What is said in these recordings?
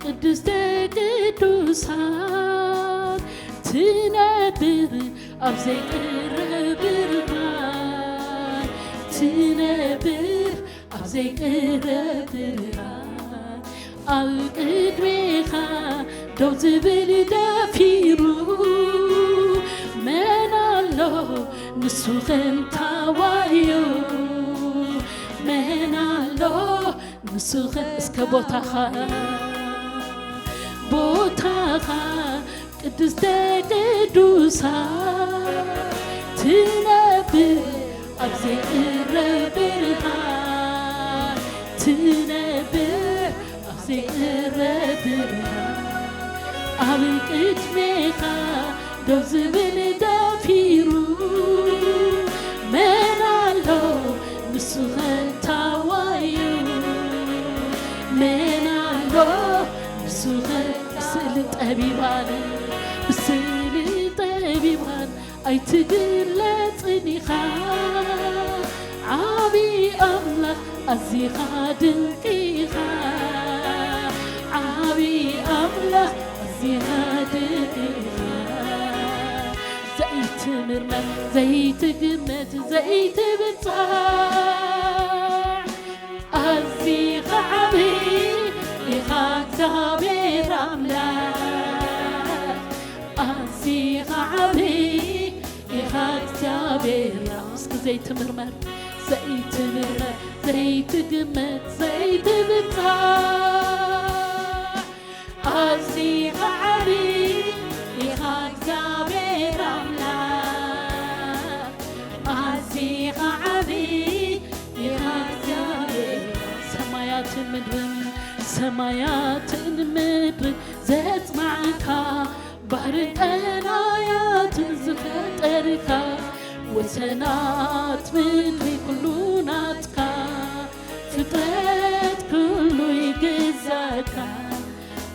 ቅድስተ ቅዱሳን ትነብር ኣብ ዘይቅረብ ብርሃን ትነብር ኣብ ዘይቅረብ ብርሃን ኣብ ቅድሜኻ ደው ዝብል ደፊሩ መን ኣሎ ንሱ ኸንታዋዮ መን ኣሎ ንሱ እስከ ቦታኻ ቅድስተ ቅዱሳን ትነብር ኣብ ዘይቅረብ ብርሃን ትነብር ኣብ ዘይቅረብ ብርሃን ኣብ ቅድሜኻ ደው ዝብል ደፊሩ መን ኣሎ ንሱ ኸንታዋዩ መን ኣሎ ንሱ ብስእሊ ጠቢባን ኣይትግለጽን ኢኻ ዓብዪ ኣምላኽ ኣዝኻ ድንቂ ኢኻ ዓብዪ ኣምላኽ ኣዝኻ ድንቂ ኢኻ ዘይትምርመር ዘይትግመት ዘይትብጻዕ ኣዝኻ ዓብዪ ኢኻ እግዚአብሔር ኣምላክ ኣዝኻ ዓብዪ ኢኻ እግዚአብሔር እስኪ ዘይትምርመር ዘይትግመት ዘይትብጻዕ ኣዝኻ ዓብዪ ኢኻ እግዚአብሔር ኣምላክ ኣዝኻ ዓብዪ ኢኻ እግዚአብሔር ሰማያትን ምድርን ዘጽናዕካ ባሕርን ቀናያትን ዝፈጠርካ ወሰናት ምድሪ ኩሉ ናትካ ፍጥረት ኩሉ ይግዛእካ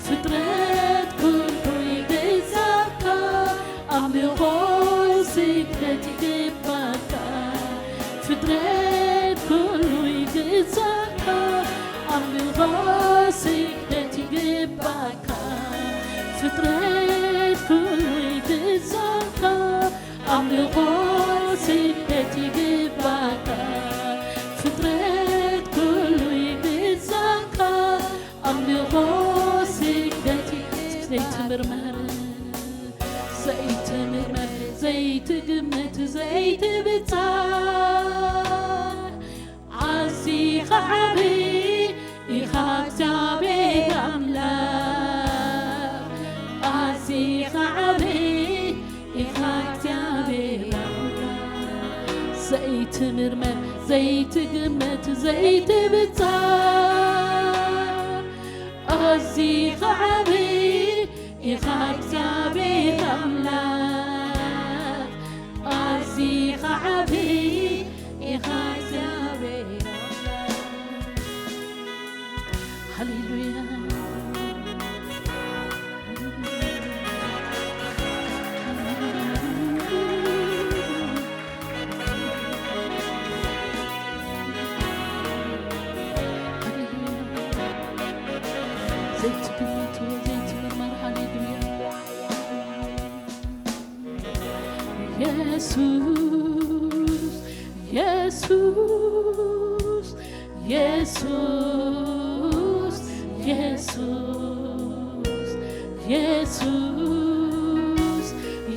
ፍጥረት ኩሉ ይግዛእካ ኣምልኾ ስግደት ይግባእካ ፍጥረት ኩሉ ይግዛእካ ኣምልኾ ስግደት ይግባእካ ፍጥረት ኩሉ ይግዛእካ ኣምልኾ ስግደት ይግባእካ ፍጥረት ኩሉ ይግዛእካ ኣምልኾ ስግደት ዘይትምርመር ዘይትግመት ዘይትብጻዕ ኣዝኻ ዓብዪ ኢኻ እግዚአብሔር ኣምላክ ኣዝኻ ዓብዪ ኢኻ እግዚአብሔር ኣምላክ ዘይትምርመር ዘይትግመት ዘይትብጻዕ ኣዝኻ ዓብዪ ኢኻ እግዚአብሔር ኣምላክ ኣዝኻ ዓብዪ ኢኻ እግዚአብሔር ሃሌሉያ ዘይትምርመር ሃሌሉያ ኢየሱስ ኢየሱስ ኢየሱስ ኢየሱስ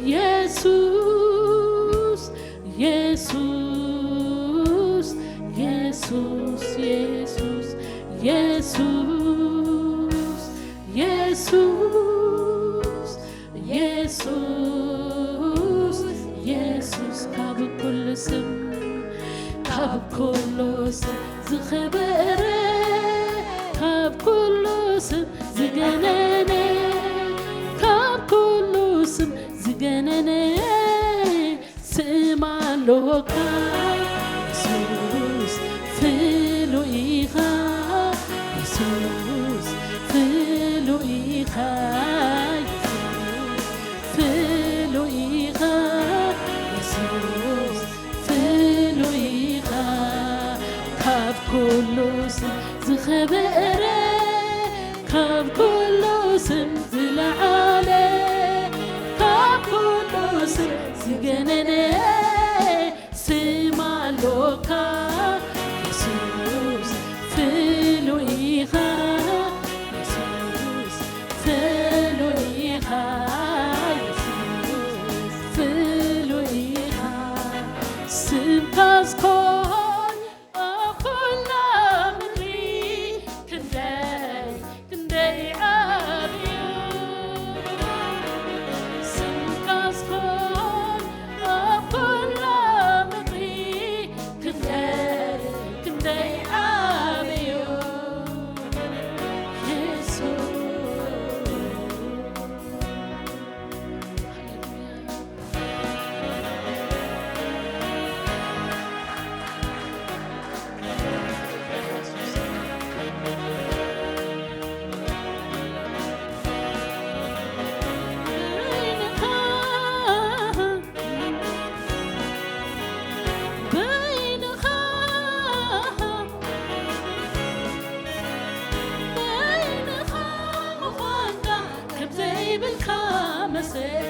ኢየሱስ ኢየሱስ ኢየሱስ ኢየሱስ ኢየሱስ ኢየሱስ ኢየሱስ ኢየሱስ ካብ ኩሉ ስም ዝኸበረ ካብ ኩሉ ስም ዝገነነ ካብ ኩሉ ስም ዝገነነ ስም ኣለካ ኢየሱስ ፍሉይ ኢኻ ኢየሱስ ፍሉይ ኢኻ ፍሉይ ኢኻ ኢየሱስ ፍሉይ ኢኻ ካብ ኩሉ ስም ዝኸበረ ዝገነነ ስማሎካ ኢየሱስ ፍሉይኻ ኢየሱስ ፍሉይኻ ኢየሱስ ፍሉይኻ ስምካስ ኮን ኣኩላ ምድሪ ክንደይ ክንደይ ዓብዩ ስምካስ ኮን ኣኩላ ምድሪ ክንደይ ክንደይ ዓብዩ ኢየሱስ بينخا مخانك كبزي بالخامسة